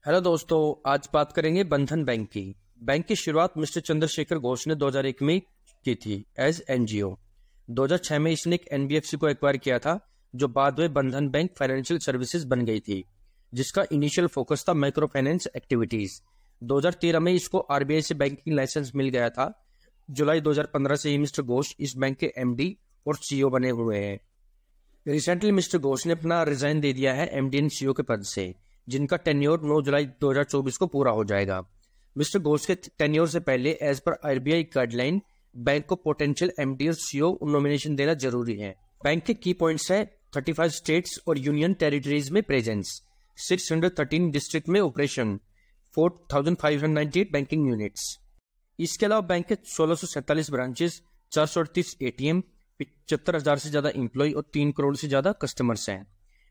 Hello दोस्तों, आज बात करेंगे बंधन बैंक की। बैंक की शुरुआत मिस्टर चंद्रशेखर घोष ने 2001 में की थी एज एनजीओ। 2006 में इसने एक एनबीएफसी को एक्वायर किया था, जो बाद में बंधन बैंक फाइनेंशियल सर्विसेज बन गई थी, जिसका इनिशियल फोकस था माइक्रो फाइनेंस एक्टिविटीज। 2013 में इसको आरबीआई से बैंकिंग लाइसेंस मिल गया था। जुलाई 2015 से ही मिस्टर घोष इस बैंक के एमडी और सीईओ बने हुए हैं। रिसेंटली मिस्टर घोष ने अपना रिजाइन दे दिया है एमडी एंड सीईओ के पद से, जिनका टेन्योर 9 जुलाई 2024 को पूरा हो जाएगा। मिस्टर घोष के टेन्योर से पहले एज पर आरबीआई गाइडलाइन बैंक को पोटेंशियल एमडी और सीईओ नॉमिनेशन देना जरूरी है। बैंक के की पॉइंट्स है 35 स्टेट्स और यूनियन टेरिटरीज में प्रेजेंस, 613 डिस्ट्रिक्ट में ऑपरेशन, 4598 बैंकिंग यूनिट्स। इसके अलावा बैंक के 1647 ब्रांचेस, 438 एटीएम, 75,000 से ज्यादा एम्प्लॉय और 3 करोड़ से ज्यादा कस्टमर्स हैं।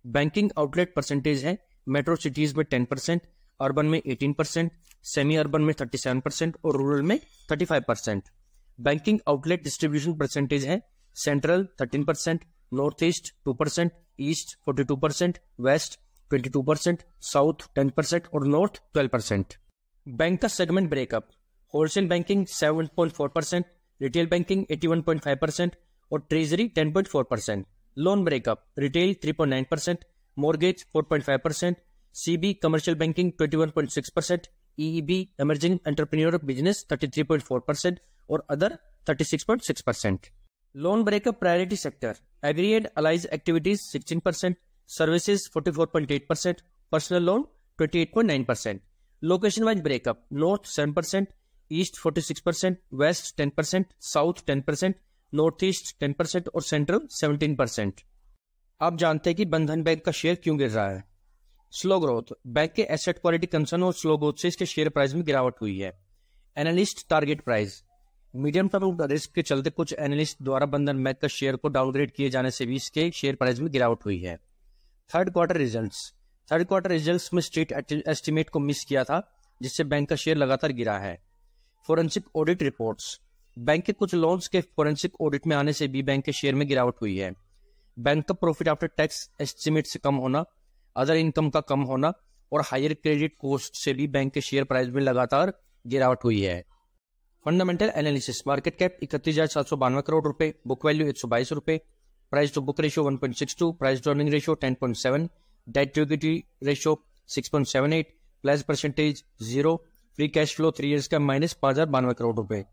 बैंकिंग आउटलेट परसेंटेज है मेट्रो सिटीज में 10%, अर्बन में 18%, सेमी अर्बन में 37% और रूरल में 35%। बैंकिंग आउटलेट डिस्ट्रीब्यूशन परसेंटेज है central 13%, north east 2%, east 42%, west 22%, south 10% और नॉर्थ 12%। बैंक का segment breakup, wholesale banking 7.4%, retail banking 81.5% और treasury 10.4%। Loan breakup, retail 3.9%, mortgage 4.5%, CB commercial banking 21.6%, EEB emerging entrepreneur business 33.4% और other 36.6%। Loan breakup priority sector, agri and allied activities 16%, services 44.8%, personal loan 28.9%। Location wise breakup, north 7%, east 46%, west 10%, south 10%, north east 10% और central 17%। आप जानते हैं कि बंधन bank का share क्यों गिर रहा है। स्लो ग्रोथ, बैंक के एसेट क्वालिटी कंसर्न और स्लो ग्रोथ से इसके शेयर प्राइस में गिरावट हुई है। Analyst target price, medium term risk के चलते कुछ एनालिस्ट द्वारा बंधन बैंक का शेयर को डाउनग्रेड किए जाने से भी इसके शेयर प्राइस में गिरावट हुई है। थर्ड क्वार्टर रिजल्ट्स में स्ट्रीट एस्टिमेट को मिस किया था, जिससे बैंक का शेयर लगातार गिरा है। फोरेंसिक ऑडिट रिपोर्ट्स, बैंक के कुछ लोन्स के फोरेंसिक ऑडिट में आने से भी बैंक के शेयर में गिरावट हुई है। बैंक का प्रॉफिट आफ्टर टैक्स एस्टिमेट से कम होना, अदर इनकम का कम होना और हायर क्रेडिट कॉस्ट से भी बैंक के शेयर प्राइस में लगातार गिरावट हुई है। Fundamental analysis, market cap 31,792 crore रुपए, बुक वैल्यू 122 रुपए, price to book ratio 1.62, price to earning ratio 10.7, debt to equity ratio 6.78, plus percentage 0, free cash flow 3 years का -5,092 करोड़ रुपए,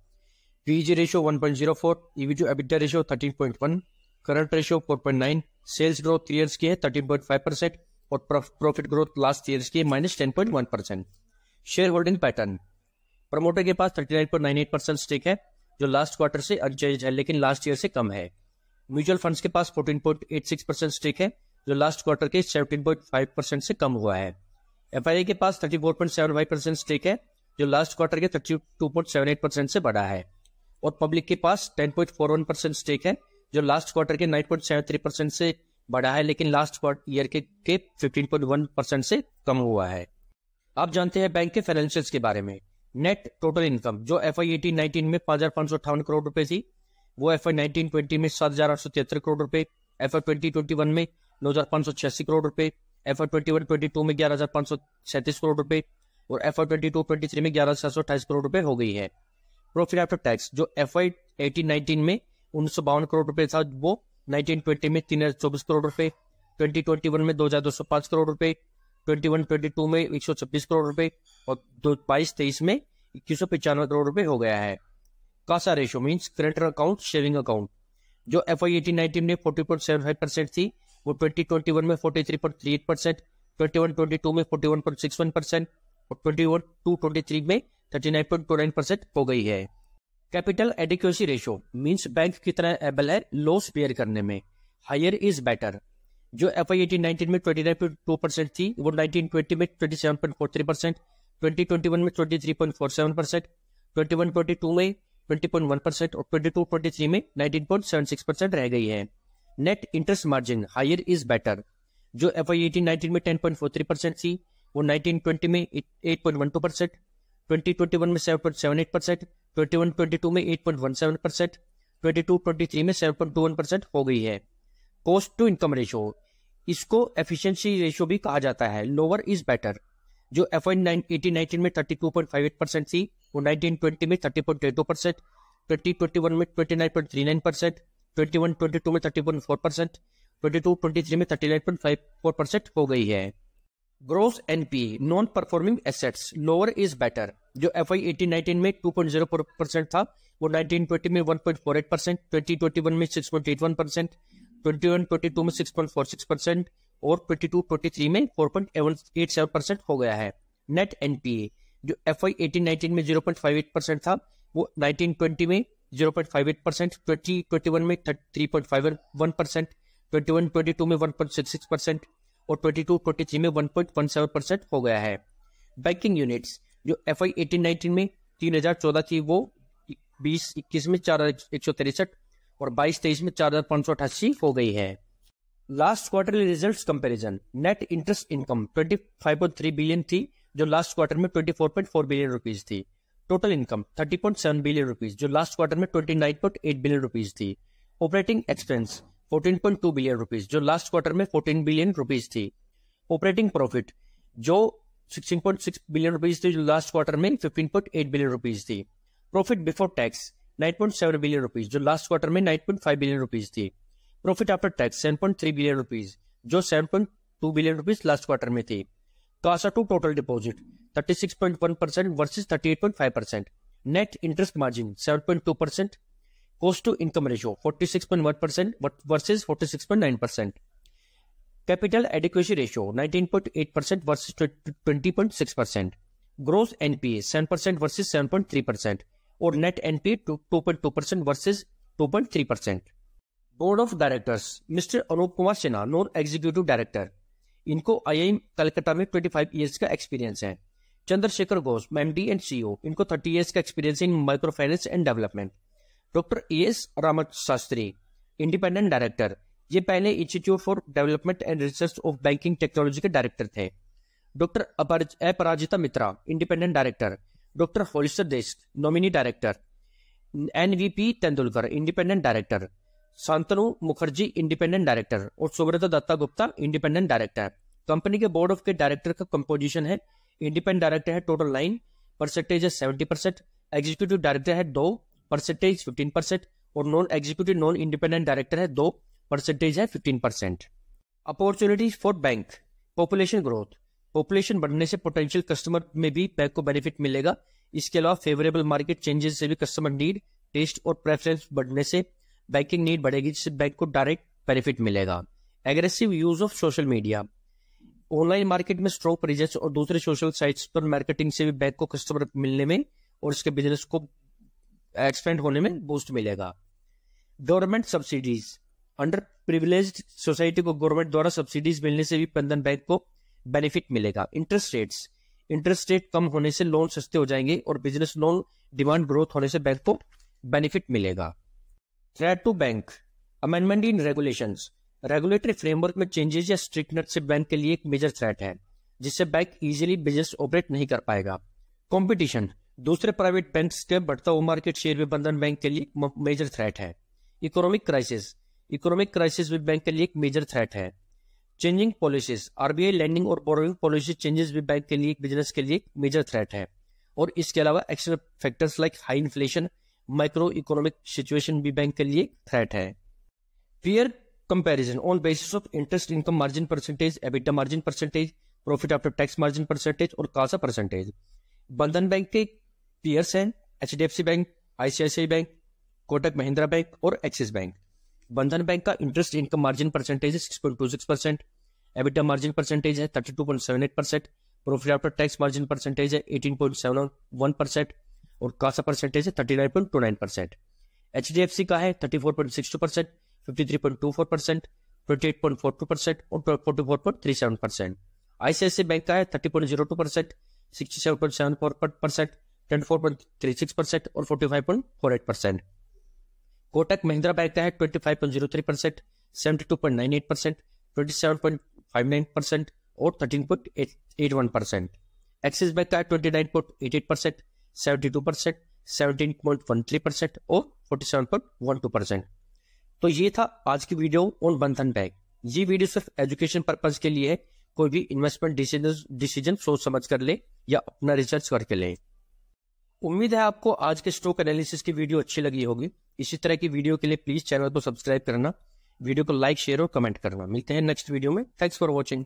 PG ratio 1.04, EV to EBITDA ratio 13.1, current ratio 4.9, sales growth 3 years की है 13.5% और profit growth last years की है -10.1%। Share holding pattern, promoter के पास 39.98% stake है, जो लास्ट क्वार्टर से अनचेंज्ड है लेकिन लास्ट ईयर से कम है। म्यूचुअल फंड्स के पास 14.86% स्टेक है, जो लास्ट क्वार्टर के 17.5% से कम हुआ है। एफआईआई के पास 34.75% स्टेक है, जो लास्ट क्वार्टर के 32.78% से बढ़ा है। और पब्लिक के पास 10.41% स्टेक है, जो लास्ट क्वार्टर के 9.73% से बढ़ा है लेकिन लास्ट ईयर के 15.1% से कम हुआ है। आप जानते हैं बैंक के फाइनेंशियल्स के बारे में। नेट टोटल इनकम, जो FY 18-19 में 5,558 करोड़ रुपए थी, वो FY 19-20 में 7,873 करोड़ रुपए, FY 20-21 में 9,586 करोड़ रुपए, FY 21-22 में 11,537 करोड़ रुपए और FY 22-23 में 11,728 करोड़ रुपए हो गई है। प्रॉफिट आफ्टर टैक्स, जो FY 18-19 में 1952 करोड़ रुपए था, वो 19-20 में 3,024 करोड़ रुपए, 20-21 में 2,205 करोड़ रुपए, 21-22 में 126 करोड़ रुपए और 22-23 में 2195 करोड़ रुपए हो गया है। Kasa ratio means current account saving account, जो FY 18-19 में 40.75% थी, वो 20-21 में 43.38%, 21-22 में 41.61% और 21-23 में 39.29% हो गई है। Capital adequacy ratio means bank कितना एबल है लॉस बेयर करने में। हायर इज बेटर, जो FY 18-19 में 29.2% थी, वो 19-20 में 27.43%, 20-21 में 23.47%, 21-22 में 20.1% और 22-23 में 19.76% रह गई है। Net interest margin, higher is better, जो FY 18-19 में 10.43% थी, वो 19-20 में 8.12%, 20-21 में 7.78%, 21-22 में 8.17%, 22-23 में 7.21% हो गई है। कॉस्ट टू इनकम रेशो, इसको एफिशिएंसी रेशियो भी कहा जाता है। लोअर इज बेटर, जो FY 18-19 में 32.58% थी, वो 19-20 में 30.82%, 2021 में 29.39%, 21-22 में 30.4%, 22-23 में 39.54% हो गई है। Gross NPA non performing assets lower is better, जो FY 18-19 में 2.04% था, वो 19-20 में 1.48%, 2021 में 6.81%, 21-22 में 6.46% और 22-23 में 4.87% हो गया है। नेट NPA जो FY 18-19 में 0.58% था, वो 19-20 में 0.58%, 2021 में 3.51%, 21-22 में 1.66% और 22-23 में 1.17% हो गया है। बैंकिंग यूनिट्स जो FY 18-19 में 3014 थी, वो 20-21 में 4163 और 22-23 में 4588 हो गई है। Last quarterly results comparison, net interest income 25.3 billion थी, जो लास्ट क्वार्टर में 24.4 बिलियन रुपीज थी। टोटल इनकम 30.7 बिलियन रुपीज, जो लास्ट क्वार्टर में 29.8 बिलियन रुपीज थी। ऑपरेटिंग एक्सपेंस 14.2 बिलियन रुपीज, जो लास्ट क्वार्टर में 14 बिलियन रुपीज थी। ऑपरेटिंग प्रॉफिट जो 16.6 बिलियन रुपीज थी, जो लास्ट क्वार्टर में 15.8 बिलियन रुपीज थी। Profit before tax 9.7 billion rupees, जो लास्ट क्वार्टर में 9.5 बिलियन रुपीज थी। Profit after tax 7.3 billion rupees, जो 7.2 बिलियन रुपीज लास्ट क्वार्टर में थी। CASA to total deposit 36.1% versus 38.5%। Net interest margin 7.2%। Cost to income ratio 46.1% versus 46.9%। Capital adequacy ratio 19.8% versus 20.6%। Gross NPA 7% versus 7.3% और net NPA 2.2% versus 2.3%। Board of directors mister Anup Kumar Sinha non executive director, इनको IIM Calcutta में 25 years का experience है। Chandrashekhar Ghosh MD and CEO, इनको 30 years का experience in micro finance and development. Doctor ES Ramat Shastri independent director, ये पहले institute for development and research of banking technology के director थे। Doctor Aparajita Mitra independent director. Doctor होलिस्टर देश nominee director. NVP Tendulkar independent director. Shantanu Mukherjee independent director और Subrata Datta Gupta independent director. Company के board of के director का कंपोजिशन है, इंडिपेंडेंट डायरेक्टर है टोटल 9, परसेंटेज है 70%, एग्जीक्यूटिव डायरेक्टर है 2, परसेंटेज 15% और non executive non independent director है 2, परसेंटेज है 15%। Opportunities for bank, population growth, population बढ़ने से पोटेंशियल कस्टमर में भी बैंक को बेनिफिट मिलेगा। इसके अलावा फेवरेबल मार्केट चेंजेस से भी कस्टमर नीड, टेस्ट और प्रेफरेंस बढ़ने से बैंकिंग नीड बढ़ेगी, जिससे बैंक को डायरेक्ट बेनिफिट मिलेगा। Aggressive use of social media, online market में स्ट्रॉन्ग प्रेजेंस और दूसरे सोशल साइट्स पर मार्केटिंग से भी बैंक को कस्टमर मिलने में और इसके बिजनेस को एक्सपेंड होने में बूस्ट मिलेगा। Government subsidies, under privileged society को गवर्नमेंट द्वारा सब्सिडीज मिलने से भी बंधन बैंक को बेनिफिट मिलेगा। इंटरेस्ट रेट्स, इंटरेस्ट रेट कम होने से लोन सस्ते हो जाएंगे और बिजनेस लोन डिमांड ग्रोथ होने से बैंक को बेनिफिट मिलेगा। Threat to bank, amendment in regulations, regulatory framework में चेंजेस या स्ट्रिक्टनेस से बैंक के लिए एक मेजर थ्रेट है, जिससे बैंक इजीली बिजनेस ऑपरेट नहीं कर पाएगा। कंपटीशन, दूसरे प्राइवेट बैंक्स के बढ़ता हुआ मार्केट शेयर भी बंधन बैंक के लिए मेजर थ्रेट है। इकोनॉमिक क्राइसिस, इकोनॉमिक क्राइसिस भी बैंक के लिए एक मेजर थ्रेट है। चेंजिंग पॉलिसीज, RBI लैंडिंग और बोरोइंग पॉलिसी चेंजेस भी बैंक के लिए, बिजनेस के लिए एक मेजर थ्रेट है। और इसके अलावा external factors like high inflation, micro economic situation भी बैंक के लिए थ्रेट है। Peer comparison on basis of interest income margin percentage, EBITDA margin percentage, profit after tax margin percentage और कासा परसेंटेज। बंधन बैंक के पीयर्स हैं HDFC bank, ICICI bank, Kotak Mahindra bank और axis bank. बंधन बैंक का इंटरेस्ट इनकम मार्जिन परसेंटेज है 6.26%, EBITDA margin percentage है 32.78%, profit after tax margin percentage है 18.71% और कासा परसेंटेज है 39.29%। HDFC का है 34.62%, 53.24%, 28.42% और 44.37%। ICICI बैंक का है 30.02%, 67.74%, 24.36% और 45.48%। कोटक महिंद्रा बैंक का है 25.03%, 72.98%, 27.59% और 13.81%। एक्सिस बैंक का है 29.88%, 72%, 17.13% और 47.12%। तो ये था आज की वीडियो ऑन बंधन बैंक। ये वीडियो सिर्फ एजुकेशन पर्पज के लिए है, कोई भी इन्वेस्टमेंट डिसीजन सोच समझ कर ले या अपना रिसर्च करके लें। उम्मीद है आपको आज के स्टॉक एनालिसिस की वीडियो अच्छी लगी होगी। इसी तरह की वीडियो के लिए प्लीज चैनल को सब्सक्राइब करना, वीडियो को लाइक, शेयर और कमेंट करना। मिलते हैं नेक्स्ट वीडियो में। Thanks for watching.